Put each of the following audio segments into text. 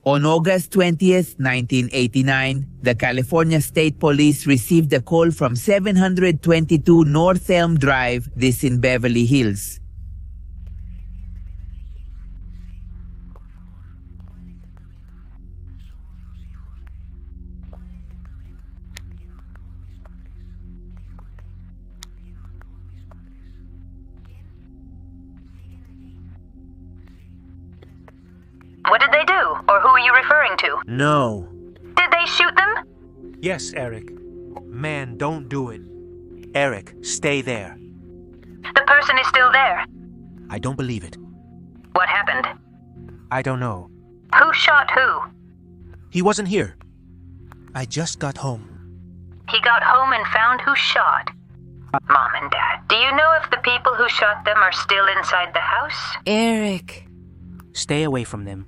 On August 20th, 1989, the California State Police received a call from 722 North Elm Drive, this in Beverly Hills. What did they do? Or who are you referring to? No. Did they shoot them? Yes, Erik. Man, don't do it. Erik, stay there. The person is still there. I don't believe it. What happened? I don't know. Who shot who? He wasn't here. I just got home. He got home and found who shot. Mom and Dad, do you know if the people who shot them are still inside the house? Erik. Stay away from them.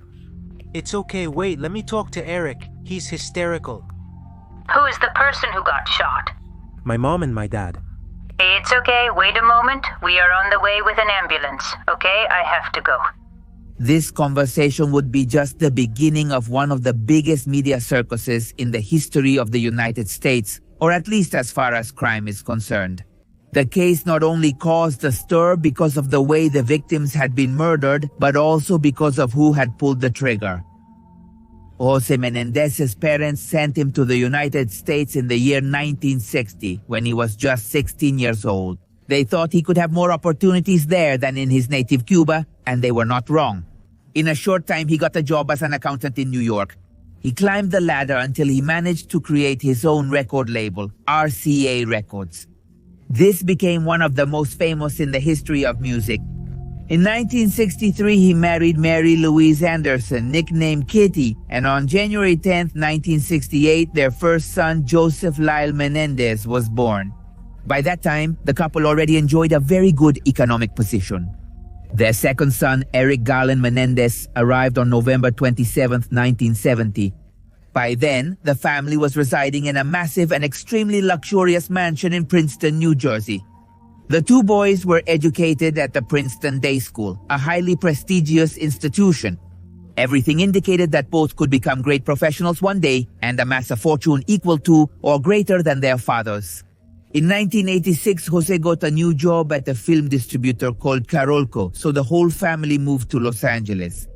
It's okay, wait, let me talk to Erik. He's hysterical. Who is the person who got shot? My mom and my dad. It's okay, wait a moment. We are on the way with an ambulance, okay? I have to go. This conversation would be just the beginning of one of the biggest media circuses in the history of the United States, or at least as far as crime is concerned. The case not only caused a stir because of the way the victims had been murdered, but also because of who had pulled the trigger. Jose Menendez's parents sent him to the United States in the year 1960, when he was just 16 years old. They thought he could have more opportunities there than in his native Cuba, and they were not wrong. In a short time, he got a job as an accountant in New York. He climbed the ladder until he managed to create his own record label, RCA Records. This became one of the most famous in the history of music. In 1963, he married Mary Louise Anderson, nicknamed Kitty, and on January 10, 1968, their first son, Joseph Lyle Menendez, was born. By that time, the couple already enjoyed a very good economic position. Their second son, Erik Garland Menendez, arrived on November 27, 1970. By then, the family was residing in a massive and extremely luxurious mansion in Princeton, New Jersey. The two boys were educated at the Princeton Day School, a highly prestigious institution. Everything indicated that both could become great professionals one day and amass a fortune equal to or greater than their father's. In 1986, Jose got a new job at a film distributor called Carolco, so the whole family moved to Los Angeles.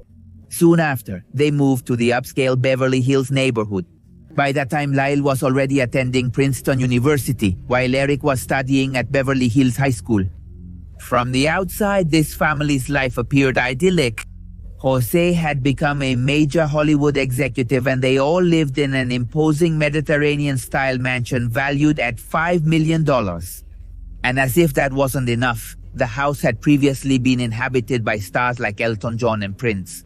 Soon after, they moved to the upscale Beverly Hills neighborhood. By that time, Lyle was already attending Princeton University, while Erik was studying at Beverly Hills High School. From the outside, this family's life appeared idyllic. Jose had become a major Hollywood executive, and they all lived in an imposing Mediterranean-style mansion valued at $5 million. And as if that wasn't enough, the house had previously been inhabited by stars like Elton John and Prince.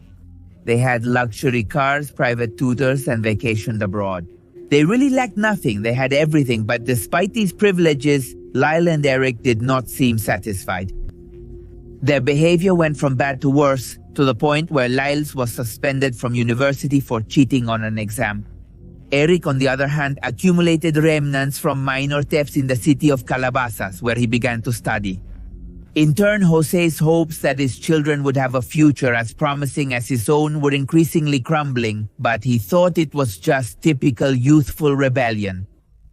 They had luxury cars, private tutors, and vacationed abroad. They really lacked nothing, they had everything, but despite these privileges, Lyle and Erik did not seem satisfied. Their behavior went from bad to worse, to the point where Lyle's was suspended from university for cheating on an exam. Erik, on the other hand, accumulated remnants from minor thefts in the city of Calabasas, where he began to study. In turn, Jose's hopes that his children would have a future as promising as his own were increasingly crumbling, but he thought it was just typical youthful rebellion.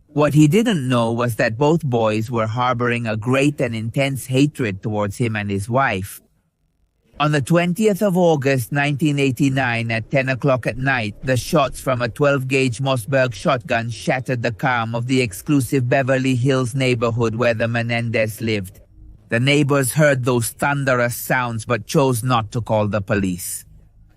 What he didn't know was that both boys were harboring a great and intense hatred towards him and his wife. On the 20th of August 1989 at 10 o'clock at night, the shots from a 12-gauge Mossberg shotgun shattered the calm of the exclusive Beverly Hills neighborhood where the Menendez lived. The neighbors heard those thunderous sounds but chose not to call the police.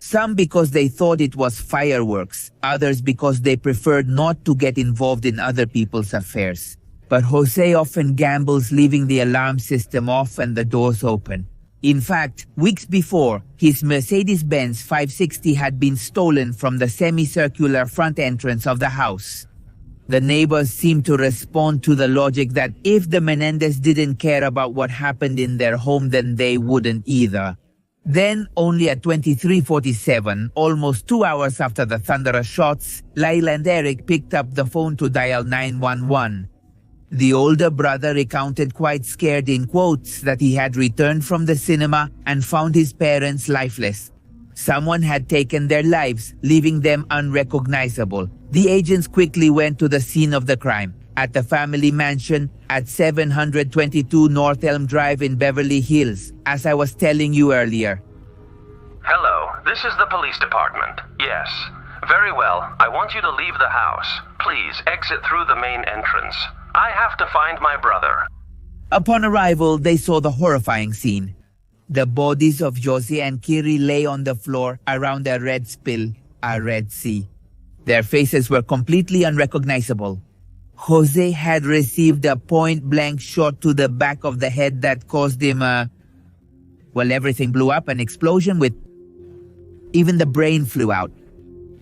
Some because they thought it was fireworks, others because they preferred not to get involved in other people's affairs. But Jose often gambles leaving the alarm system off and the doors open. In fact, weeks before, his Mercedes-Benz 560 had been stolen from the semicircular front entrance of the house. The neighbors seemed to respond to the logic that if the Menendez didn't care about what happened in their home, then they wouldn't either. Then, only at 23:47, almost 2 hours after the thunderous shots, Lyle and Erik picked up the phone to dial 911. The older brother recounted quite scared in quotes that he had returned from the cinema and found his parents lifeless. Someone had taken their lives, leaving them unrecognizable. The agents quickly went to the scene of the crime, at the family mansion at 722 North Elm Drive in Beverly Hills, as I was telling you earlier. Hello, this is the police department. Yes. Very well, I want you to leave the house. Please exit through the main entrance. I have to find my brother. Upon arrival, they saw the horrifying scene. The bodies of Josie and Kiri lay on the floor around a red spill, a Red Sea. Their faces were completely unrecognizable. Jose had received a point-blank shot to the back of the head that caused him everything blew up, an explosion with... Even the brain flew out.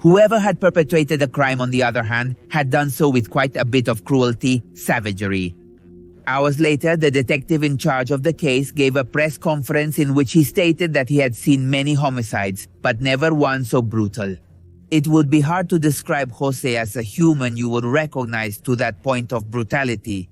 Whoever had perpetrated the crime, on the other hand, had done so with quite a bit of cruelty, savagery. Hours later, the detective in charge of the case gave a press conference in which he stated that he had seen many homicides, but never one so brutal. It would be hard to describe Jose as a human you would recognize to that point of brutality.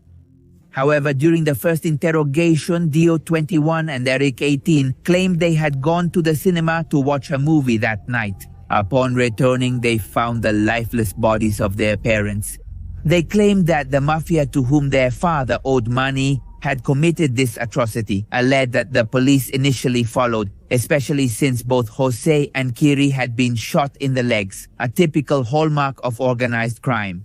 However, during the first interrogation, Dio 21 and Erik 18 claimed they had gone to the cinema to watch a movie that night. Upon returning, they found the lifeless bodies of their parents. They claimed that the mafia to whom their father owed money had committed this atrocity, a lead that the police initially followed, especially since both Jose and Kiri had been shot in the legs, a typical hallmark of organized crime.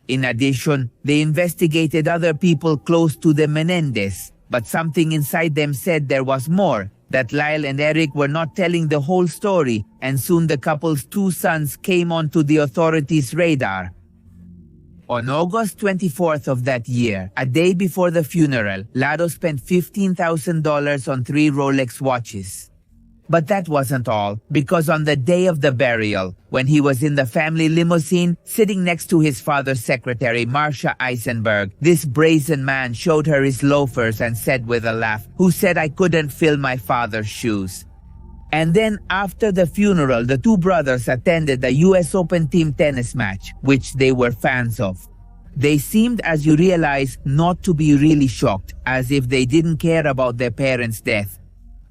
In addition, they investigated other people close to the Menendez, but something inside them said there was more, that Lyle and Erik were not telling the whole story, and soon the couple's two sons came onto the authorities' radar. On August 24th of that year, a day before the funeral, Lado spent $15,000 on 3 Rolex watches. But that wasn't all, because on the day of the burial, when he was in the family limousine, sitting next to his father's secretary, Marcia Eisenberg, this brazen man showed her his loafers and said with a laugh, "Who said I couldn't fill my father's shoes?" And then after the funeral, the two brothers attended the US Open team tennis match, which they were fans of. They seemed, as you realize, not to be really shocked, as if they didn't care about their parents' death.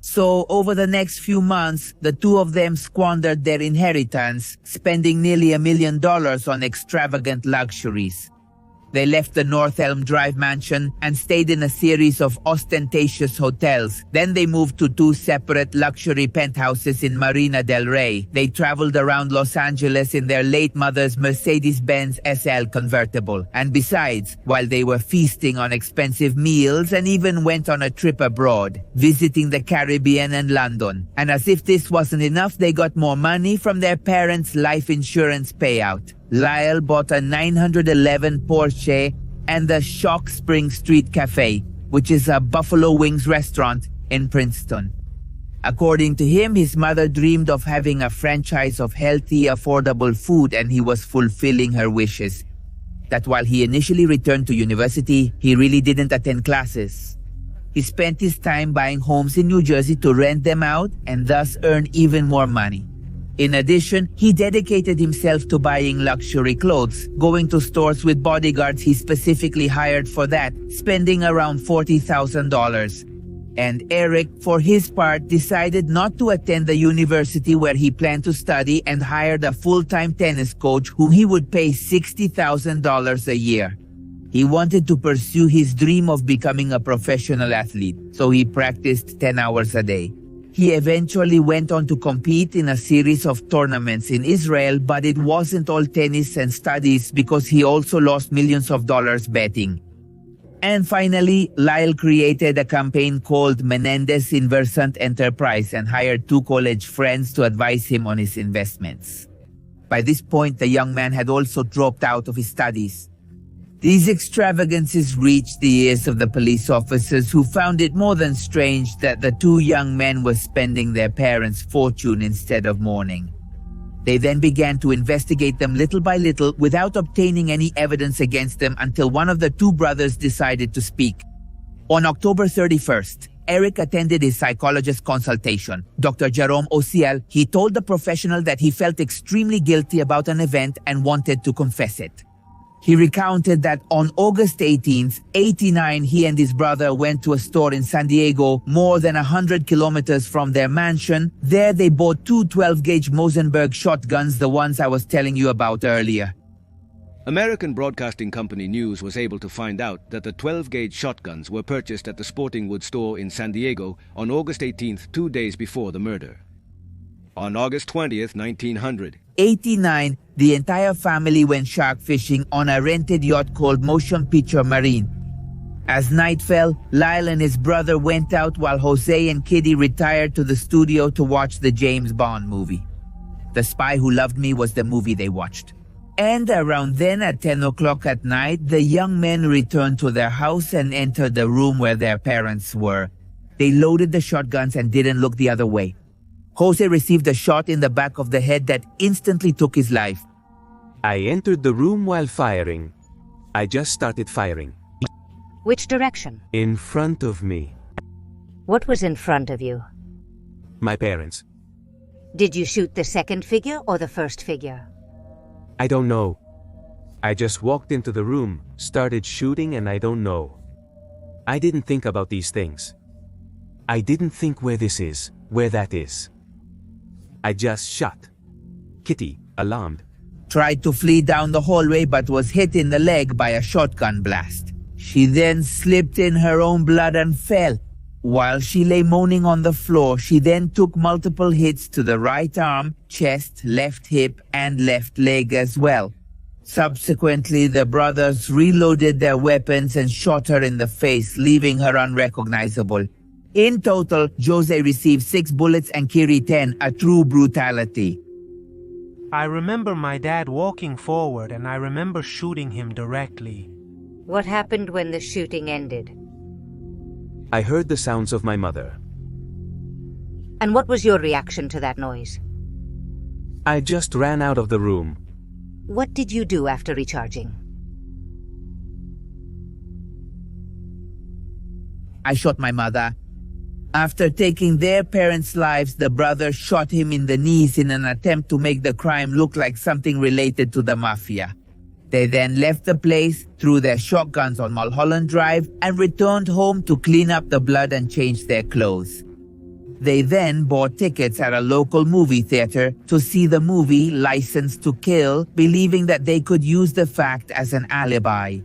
So over the next few months, the two of them squandered their inheritance, spending nearly $1 million on extravagant luxuries. They left the North Elm Drive mansion and stayed in a series of ostentatious hotels. Then they moved to 2 separate luxury penthouses in Marina del Rey. They traveled around Los Angeles in their late mother's Mercedes-Benz SL convertible. And besides, while they were feasting on expensive meals and even went on a trip abroad, visiting the Caribbean and London. And as if this wasn't enough, they got more money from their parents' life insurance payout. Lyle bought a 911 Porsche and the Shock Spring Street Cafe, which is a Buffalo Wings restaurant in Princeton. According to him, his mother dreamed of having a franchise of healthy, affordable food, and he was fulfilling her wishes. That while he initially returned to university, he really didn't attend classes. He spent his time buying homes in New Jersey to rent them out and thus earn even more money. In addition, he dedicated himself to buying luxury clothes, going to stores with bodyguards he specifically hired for that, spending around $40,000. And Erik, for his part, decided not to attend the university where he planned to study and hired a full-time tennis coach whom he would pay $60,000 a year. He wanted to pursue his dream of becoming a professional athlete, so he practiced 10 hours a day. He eventually went on to compete in a series of tournaments in Israel, but it wasn't all tennis and studies because he also lost millions of dollars betting. And finally, Lyle created a campaign called Menendez Inversant Enterprise and hired 2 college friends to advise him on his investments. By this point, the young man had also dropped out of his studies. These extravagances reached the ears of the police officers, who found it more than strange that the 2 young men were spending their parents' fortune instead of mourning. They then began to investigate them little by little without obtaining any evidence against them until one of the 2 brothers decided to speak. On October 31st, Erik attended his psychologist consultation. Dr. Jerome Ociel, he told the professional that he felt extremely guilty about an event and wanted to confess it. He recounted that on August 18th, 89, he and his brother went to a store in San Diego, more than 100 kilometers from their mansion. There they bought two 12-gauge Mosenberg shotguns, the ones I was telling you about earlier. American Broadcasting Company News was able to find out that the 12-gauge shotguns were purchased at the Sporting Goods store in San Diego on August 18th, 2 days before the murder. On August 20th, 1900, 89, the entire family went shark fishing on a rented yacht called Motion Picture Marine. As night fell, Lyle and his brother went out while Jose and Kitty retired to the studio to watch the James Bond movie. The Spy Who Loved Me was the movie they watched. And around then at 10 o'clock at night, the young men returned to their house and entered the room where their parents were. They loaded the shotguns and didn't look the other way. Jose received a shot in the back of the head that instantly took his life. I entered the room while firing. I just started firing. Which direction? In front of me. What was in front of you? My parents. Did you shoot the second figure or the first figure? I don't know. I just walked into the room, started shooting, and I don't know. I didn't think about these things. I didn't think where this is, where that is. I just shot. Kitty, alarmed, Tried to flee down the hallway but was hit in the leg by a shotgun blast. She then slipped in her own blood and fell. While she lay moaning on the floor, she then took multiple hits to the right arm, chest, left hip, and left leg as well. Subsequently, the brothers reloaded their weapons and shot her in the face, leaving her unrecognizable. In total, Jose received 6 bullets and Kiri 10, a true brutality. I remember my dad walking forward and I remember shooting him directly. What happened when the shooting ended? I heard the sounds of my mother. And what was your reaction to that noise? I just ran out of the room. What did you do after recharging? I shot my mother. After taking their parents' lives, the brothers shot him in the knees in an attempt to make the crime look like something related to the mafia. They then left the place, threw their shotguns on Mulholland Drive, and returned home to clean up the blood and change their clothes. They then bought tickets at a local movie theater to see the movie License to Kill, believing that they could use the fact as an alibi.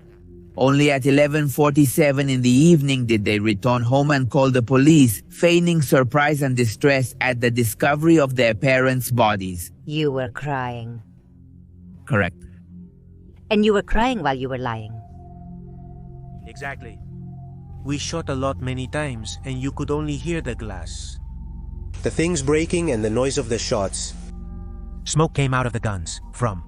Only at 11:47 in the evening did they return home and call the police, feigning surprise and distress at the discovery of their parents' bodies. You were crying. Correct. And you were crying while you were lying. Exactly. We shot a lot many times and you could only hear the glass. The things breaking and the noise of the shots. Smoke came out of the guns. From.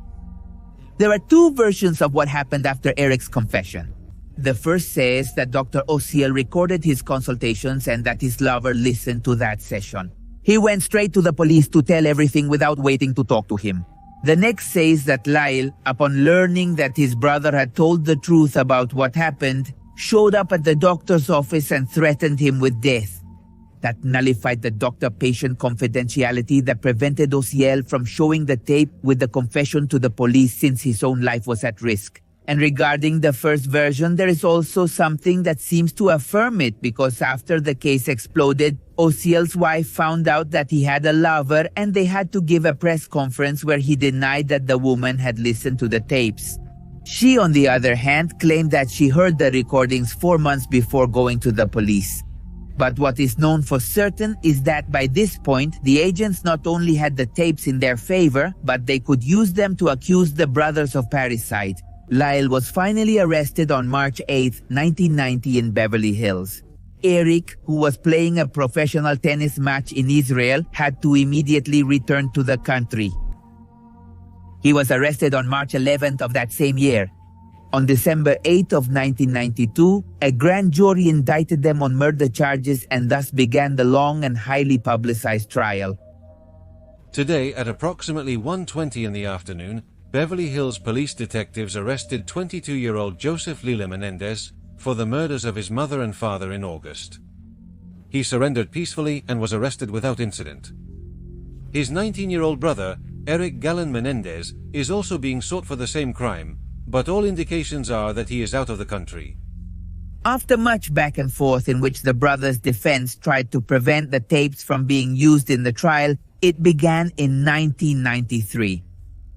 There are 2 versions of what happened after Erik's confession. The first says that Dr. Osiel recorded his consultations and that his lover listened to that session. He went straight to the police to tell everything without waiting to talk to him. The next says that Lyle, upon learning that his brother had told the truth about what happened, showed up at the doctor's office and threatened him with death. That nullified the doctor-patient confidentiality that prevented Osiel from showing the tape with the confession to the police since his own life was at risk. And regarding the first version, there is also something that seems to affirm it, because after the case exploded, Osiel's wife found out that he had a lover and they had to give a press conference where he denied that the woman had listened to the tapes. She, on the other hand, claimed that she heard the recordings 4 months before going to the police. But what is known for certain is that by this point, the agents not only had the tapes in their favor, but they could use them to accuse the brothers of parricide. Lyle was finally arrested on March 8, 1990 in Beverly Hills. Erik, who was playing a professional tennis match in Israel, had to immediately return to the country. He was arrested on March 11th of that same year. On December 8 of 1992, a grand jury indicted them on murder charges and thus began the long and highly publicized trial. Today, at approximately 1:20 in the afternoon, Beverly Hills police detectives arrested 22-year-old Joseph Lyle Menendez for the murders of his mother and father in August. He surrendered peacefully and was arrested without incident. His 19-year-old brother, Erik Menendez, is also being sought for the same crime, but all indications are that he is out of the country. After much back and forth in which the brothers' defense tried to prevent the tapes from being used in the trial, it began in 1993.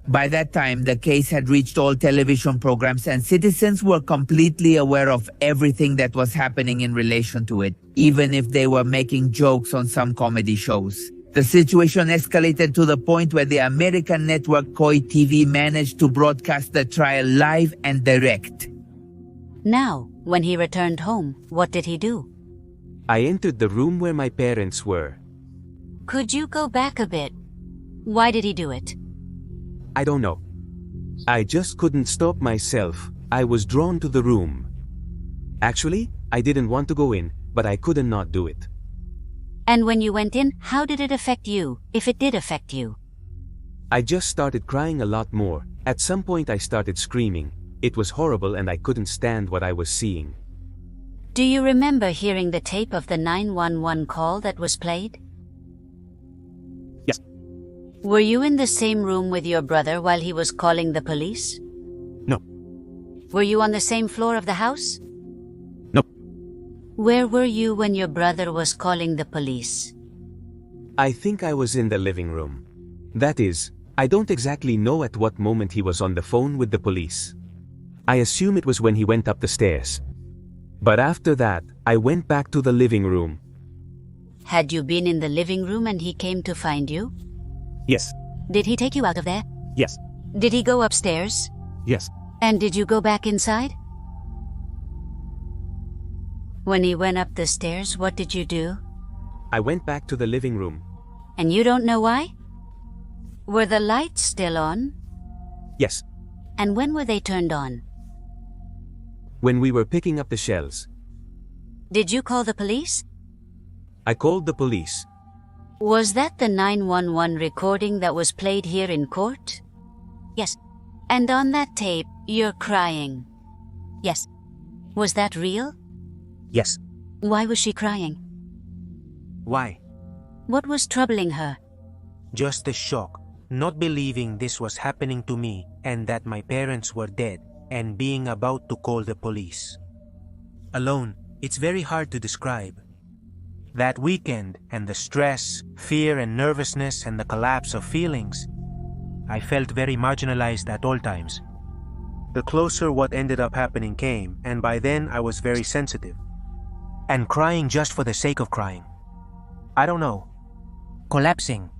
By that time, the case had reached all television programs and citizens were completely aware of everything that was happening in relation to it, even if they were making jokes on some comedy shows. The situation escalated to the point where the American network KOI TV managed to broadcast the trial live and direct. Now, when he returned home, what did he do? I entered the room where my parents were. Could you go back a bit? Why did he do it? I don't know. I just couldn't stop myself. I was drawn to the room. Actually, I didn't want to go in, but I couldn't not do it. And when you went in, how did it affect you, if it did affect you? I just started crying a lot more. At some point I started screaming. It was horrible and I couldn't stand what I was seeing. Do you remember hearing the tape of the 911 call that was played? Yes. Were you in the same room with your brother while he was calling the police? No. Were you on the same floor of the house? No. Where were you when your brother was calling the police? I think I was in the living room. That is, I don't exactly know at what moment he was on the phone with the police. I assume it was when he went up the stairs. But after that, I went back to the living room. Had you been in the living room and he came to find you? Yes. Did he take you out of there? Yes. Did he go upstairs? Yes. And did you go back inside? When he went up the stairs, what did you do? I went back to the living room. And you don't know why? Were the lights still on? Yes. And when were they turned on? When we were picking up the shells. Did you call the police? I called the police. Was that the 911 recording that was played here in court? Yes. And on that tape, you're crying? Yes. Was that real? Yes. Why was she crying? Why? What was troubling her? Just the shock, not believing this was happening to me and that my parents were dead and being about to call the police. Alone, it's very hard to describe. That weekend and the stress, fear and nervousness and the collapse of feelings, I felt very marginalized at all times. The closer what ended up happening came, and by then I was very sensitive. And crying just for the sake of crying. I don't know. Collapsing.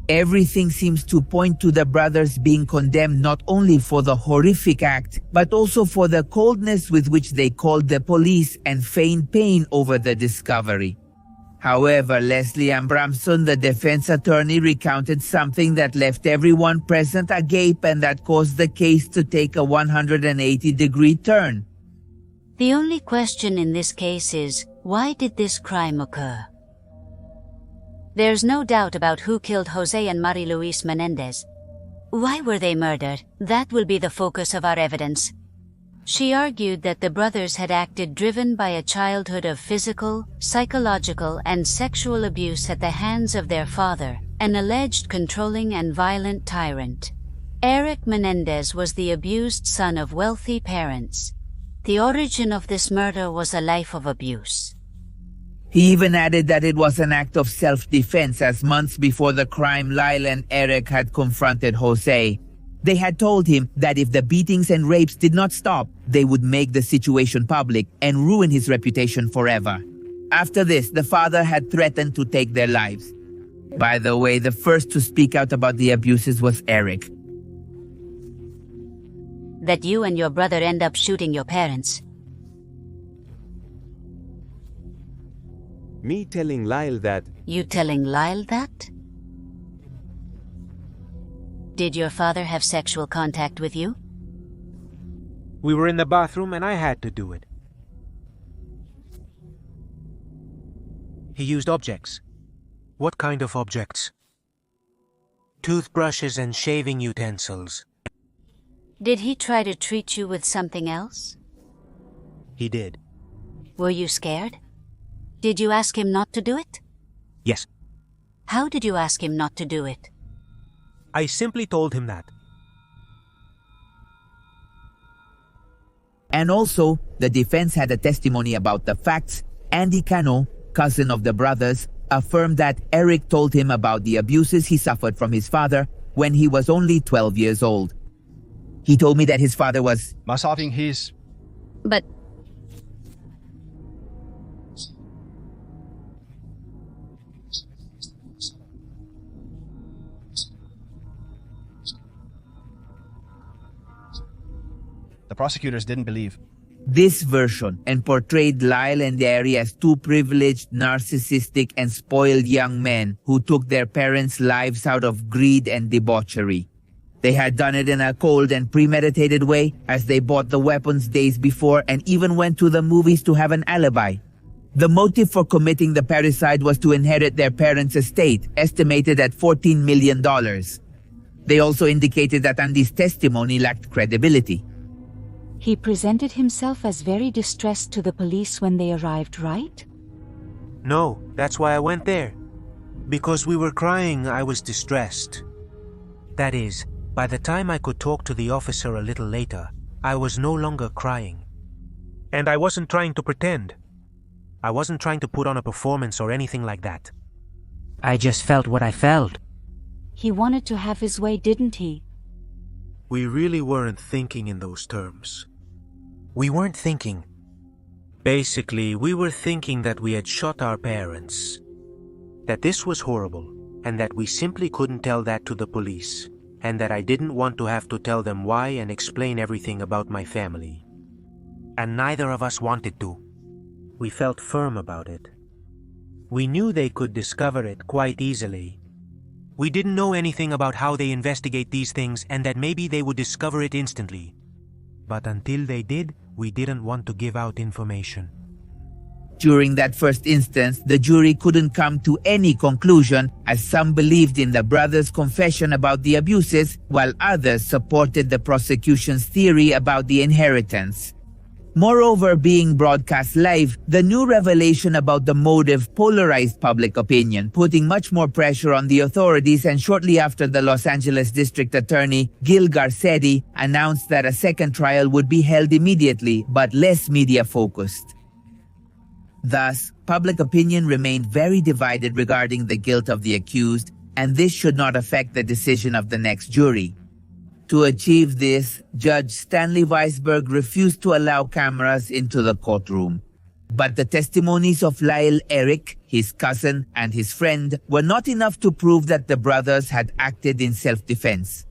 Everything seems to point to the brothers being condemned not only for the horrific act, but also for the coldness with which they called the police and feigned pain over the discovery. However, Leslie Abramson, the defense attorney, recounted something that left everyone present agape and that caused the case to take a 180-degree turn. The only question in this case is, why did this crime occur? There's no doubt about who killed Jose and Marie Luis Menendez. Why were they murdered? That will be the focus of our evidence. She argued that the brothers had acted driven by a childhood of physical, psychological, and sexual abuse at the hands of their father, an alleged controlling and violent tyrant. Erik Menendez was the abused son of wealthy parents. The origin of this murder was a life of abuse. He even added that it was an act of self-defense, as months before the crime, Lyle and Erik had confronted Jose. They had told him that if the beatings and rapes did not stop, they would make the situation public and ruin his reputation forever. After this, the father had threatened to take their lives. By the way, the first to speak out about the abuses was Erik. That you and your brother end up shooting your parents. Me telling Lyle that. You telling Lyle that? Did your father have sexual contact with you? We were in the bathroom and I had to do it. He used objects. What kind of objects? Toothbrushes and shaving utensils. Did he try to treat you with something else? He did. Were you scared? Did you ask him not to do it? Yes. How did you ask him not to do it? I simply told him that. And also, the defense had a testimony about the facts. Andy Cano, cousin of the brothers, affirmed that Erik told him about the abuses he suffered from his father when he was only 12 years old. He told me that his father was massaging his... But The prosecutors didn't believe. this version and portrayed Lyle and Erik as two privileged, narcissistic, and spoiled young men who took their parents' lives out of greed and debauchery. They had done it in a cold and premeditated way, as they bought the weapons days before and even went to the movies to have an alibi. The motive for committing the parricide was to inherit their parents' estate, estimated at $14 million. They also indicated that Andy's testimony lacked credibility. He presented himself as very distressed to the police when they arrived, right? No, that's why I went there. Because we were crying, I was distressed. That is, by the time I could talk to the officer a little later, I was no longer crying. And I wasn't trying to pretend. I wasn't trying to put on a performance or anything like that. I just felt what I felt. He wanted to have his way, didn't he? We really weren't thinking in those terms. We weren't thinking. Basically, we were thinking that we had shot our parents. That this was horrible, and that we simply couldn't tell that to the police, and that I didn't want to have to tell them why and explain everything about my family. And neither of us wanted to. We felt firm about it. We knew they could discover it quite easily. We didn't know anything about how they investigate these things and that maybe they would discover it instantly. But until they did, we didn't want to give out information. During that first instance, the jury couldn't come to any conclusion, as some believed in the brothers' confession about the abuses, while others supported the prosecution's theory about the inheritance. Moreover, being broadcast live, the new revelation about the motive polarized public opinion, putting much more pressure on the authorities, and shortly after, the Los Angeles District Attorney Gil Garcetti announced that a second trial would be held immediately, but less media-focused. Thus, public opinion remained very divided regarding the guilt of the accused, and this should not affect the decision of the next jury. To achieve this, Judge Stanley Weisberg refused to allow cameras into the courtroom. But the testimonies of Lyle, Erik, his cousin, and his friend were not enough to prove that the brothers had acted in self-defense.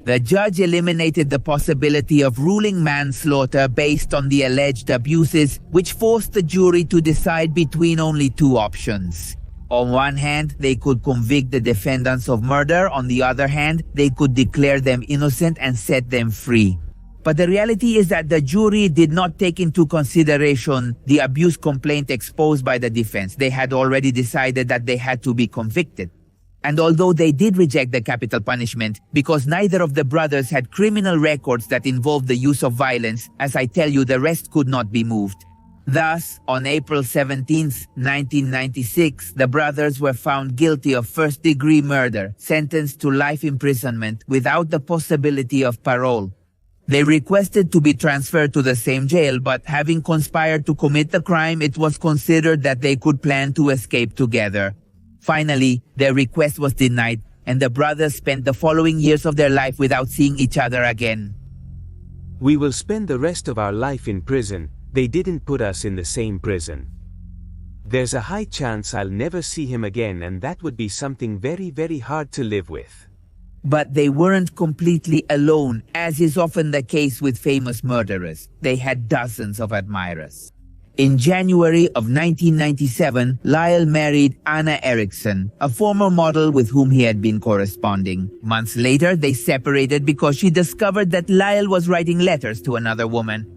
The judge eliminated the possibility of ruling manslaughter based on the alleged abuses, which forced the jury to decide between only two options. On one hand, they could convict the defendants of murder. On the other hand, they could declare them innocent and set them free. But the reality is that the jury did not take into consideration the abuse complaint exposed by the defense. They had already decided that they had to be convicted. And although they did reject the capital punishment, because neither of the brothers had criminal records that involved the use of violence, as I tell you, the rest could not be moved. Thus, on April 17, 1996, the brothers were found guilty of first-degree murder, sentenced to life imprisonment without the possibility of parole. They requested to be transferred to the same jail, but having conspired to commit the crime, it was considered that they could plan to escape together. Finally, their request was denied, and the brothers spent the following years of their life without seeing each other again. We will spend the rest of our life in prison. They didn't put us in the same prison. There's a high chance I'll never see him again, and that would be something very, very hard to live with. But they weren't completely alone, as is often the case with famous murderers. They had dozens of admirers. In January of 1997, Lyle married Anna Erickson, a former model with whom he had been corresponding. Months later, they separated because she discovered that Lyle was writing letters to another woman.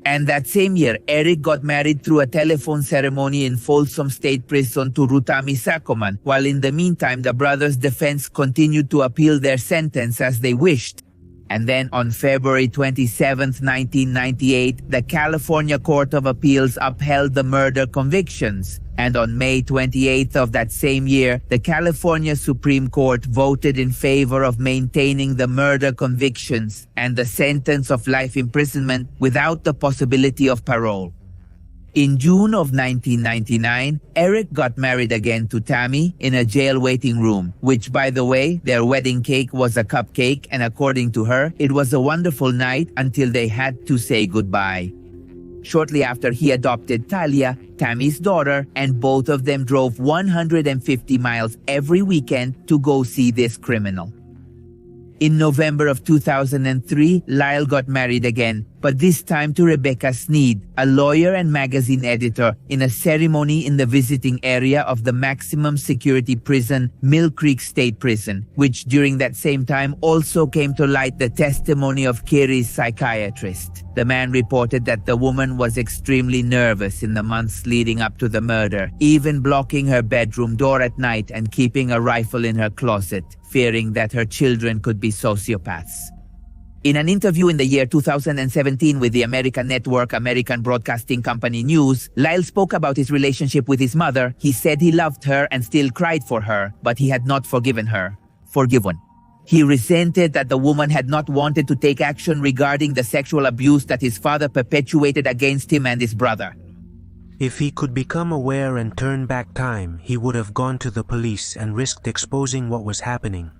And that same year, Erik got married through a telephone ceremony in Folsom State Prison to Rutami Sakoman, while in the meantime, the brothers' defense continued to appeal their sentence as they wished. And then on February 27, 1998, the California Court of Appeals upheld the murder convictions. And on May 28th of that same year, the California Supreme Court voted in favor of maintaining the murder convictions and the sentence of life imprisonment without the possibility of parole. In June of 1999, Erik got married again to Tammy in a jail waiting room, which, by the way, their wedding cake was a cupcake, and according to her, it was a wonderful night until they had to say goodbye. Shortly after, he adopted Talia, Tammy's daughter, and both of them drove 150 miles every weekend to go see this criminal. In November of 2003, Lyle got married again, but this time to Rebecca Sneed, a lawyer and magazine editor, in a ceremony in the visiting area of the maximum security prison, Mill Creek State Prison, which during that same time also came to light the testimony of Carey's psychiatrist. The man reported that the woman was extremely nervous in the months leading up to the murder, even blocking her bedroom door at night and keeping a rifle in her closet, fearing that her children could be sociopaths. In an interview in the year 2017 with the American network American Broadcasting Company News, Lyle spoke about his relationship with his mother. He said he loved her and still cried for her, but he had not forgiven her. Forgiven. He resented that the woman had not wanted to take action regarding the sexual abuse that his father perpetuated against him and his brother. If he could become aware and turn back time, he would have gone to the police and risked exposing what was happening.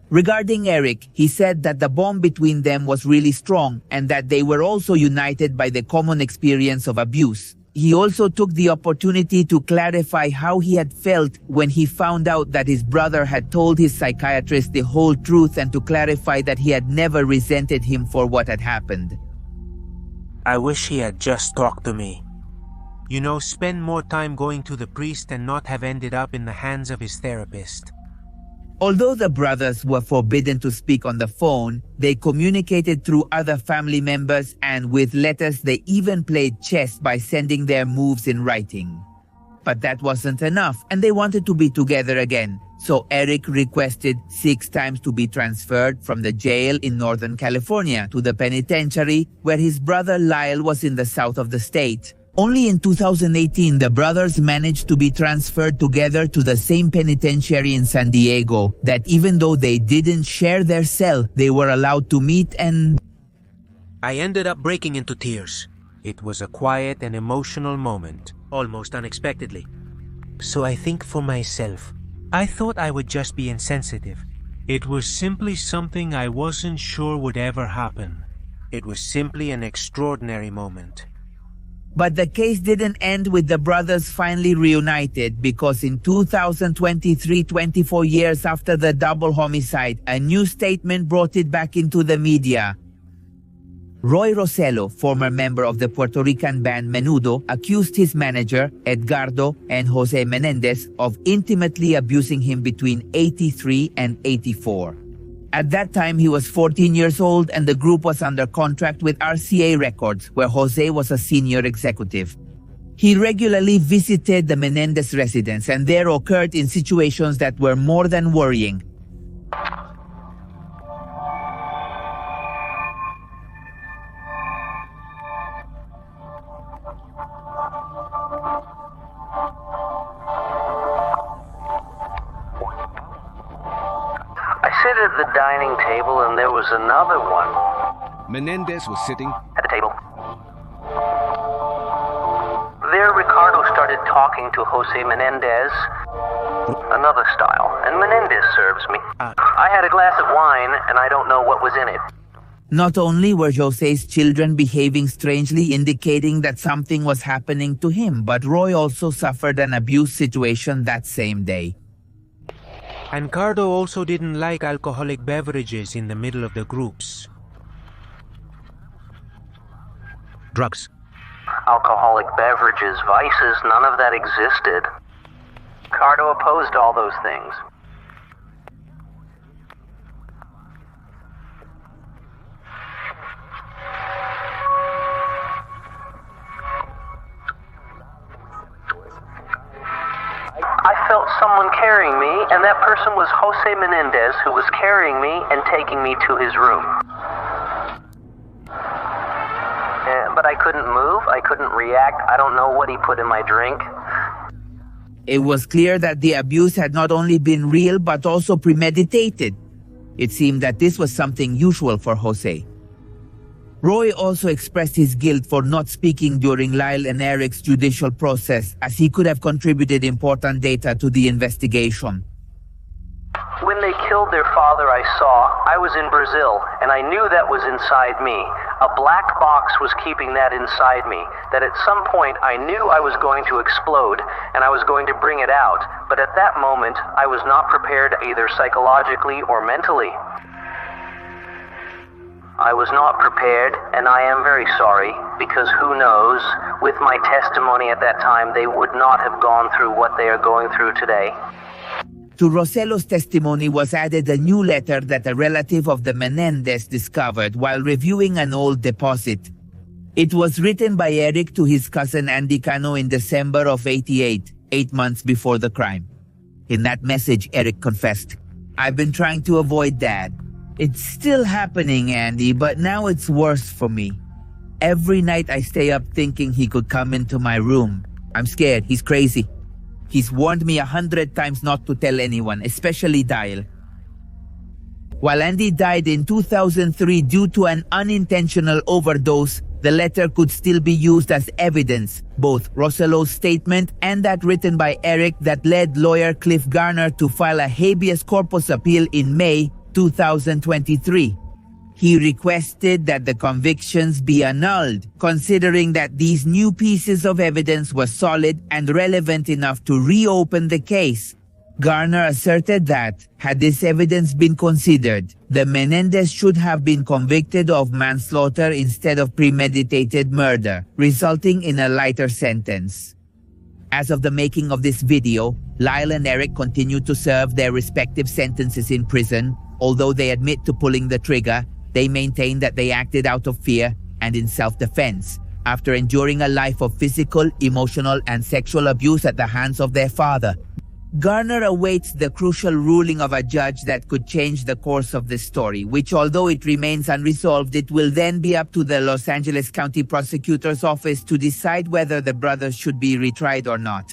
Regarding Erik, he said that the bond between them was really strong and that they were also united by the common experience of abuse. He also took the opportunity to clarify how he had felt when he found out that his brother had told his psychiatrist the whole truth, and to clarify that he had never resented him for what had happened. I wish he had just talked to me. You know, spend more time going to the priest and not have ended up in the hands of his therapist. Although the brothers were forbidden to speak on the phone, they communicated through other family members, and with letters they even played chess by sending their moves in writing. But that wasn't enough, and they wanted to be together again. So Erik requested 6 times to be transferred from the jail in Northern California to the penitentiary where his brother Lyle was in the south of the state. Only in 2018, the brothers managed to be transferred together to the same penitentiary in San Diego, that even though they didn't share their cell, they were allowed to meet and... I ended up breaking into tears. It was a quiet and emotional moment, almost unexpectedly. So I think for myself, I thought I would just be insensitive. It was simply something I wasn't sure would ever happen. It was simply an extraordinary moment. But the case didn't end with the brothers finally reunited, because in 2023, 24 years after the double homicide, a new statement brought it back into the media. Roy Rosello, former member of the Puerto Rican band Menudo, accused his manager, Edgardo and Jose Menendez, of intimately abusing him between 83 and 84. At that time, he was 14 years old, and the group was under contract with RCA Records, where Jose was a senior executive. He regularly visited the Menendez residence, and there occurred in situations that were more than worrying. Sit at the dining table, and there was another one. Menendez was sitting At the table. There, Ricardo started talking to Jose Menendez. Another style. And Menendez serves me. I had a glass of wine, and I don't know what was in it. Not only were Jose's children behaving strangely, indicating that something was happening to him, but Roy also suffered an abuse situation that same day. And Cardo also didn't like alcoholic beverages in the middle of the groups. Drugs. Alcoholic beverages, vices, none of that existed. Cardo opposed all those things. I felt someone carrying me, and that person was Jose Menendez, who was carrying me and taking me to his room. But I couldn't move, I couldn't react, I don't know what he put in my drink. It was clear that the abuse had not only been real but also premeditated. It seemed that this was something usual for Jose. Roy also expressed his guilt for not speaking during Lyle and Erik's judicial process, as he could have contributed important data to the investigation. When they killed their father, I was in Brazil, and I knew that was inside me. A black box was keeping that inside me, that at some point I knew I was going to explode, and I was going to bring it out, but at that moment I was not prepared either psychologically or mentally. I was not prepared, and I am very sorry, because who knows, with my testimony at that time, they would not have gone through what they are going through today. To Rosello's testimony was added a new letter that a relative of the Menendez discovered while reviewing an old deposit. It was written by Erik to his cousin Andy Cano in December of '88, 8 months before the crime. In that message, Erik confessed, "I've been trying to avoid Dad. It's still happening, Andy, but now it's worse for me. Every night I stay up thinking he could come into my room. I'm scared. He's crazy. He's warned me 100 times not to tell anyone, especially Lyle." While Andy died in 2003 due to an unintentional overdose, the letter could still be used as evidence, both Rosello's statement and that written by Erik that led lawyer Cliff Garner to file a habeas corpus appeal in May 2023. He requested that the convictions be annulled, considering that these new pieces of evidence were solid and relevant enough to reopen the case. Garner asserted that, had this evidence been considered, the Menendez should have been convicted of manslaughter instead of premeditated murder, resulting in a lighter sentence. As of the making of this video, Lyle and Erik continue to serve their respective sentences in prison. Although they admit to pulling the trigger, they maintain that they acted out of fear and in self-defense, after enduring a life of physical, emotional, and sexual abuse at the hands of their father. Garner awaits the crucial ruling of a judge that could change the course of this story, which, although it remains unresolved, it will then be up to the Los Angeles County Prosecutor's Office to decide whether the brothers should be retried or not.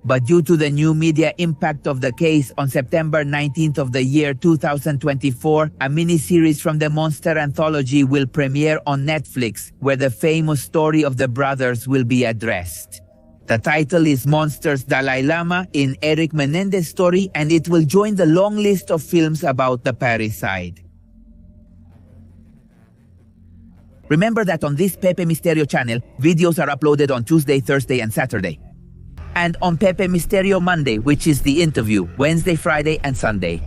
But due to the new media impact of the case, on September 19th of the year 2024, a miniseries from the Monster Anthology will premiere on Netflix, where the famous story of the brothers will be addressed. The title is Monsters Dalai Lama in Erik Menendez story, and it will join the long list of films about the parricide. Remember that on this Pepe Misterio channel, videos are uploaded on Tuesday, Thursday, and Saturday. And on Pepe Misterio Monday, which is the interview, Wednesday, Friday, and Sunday.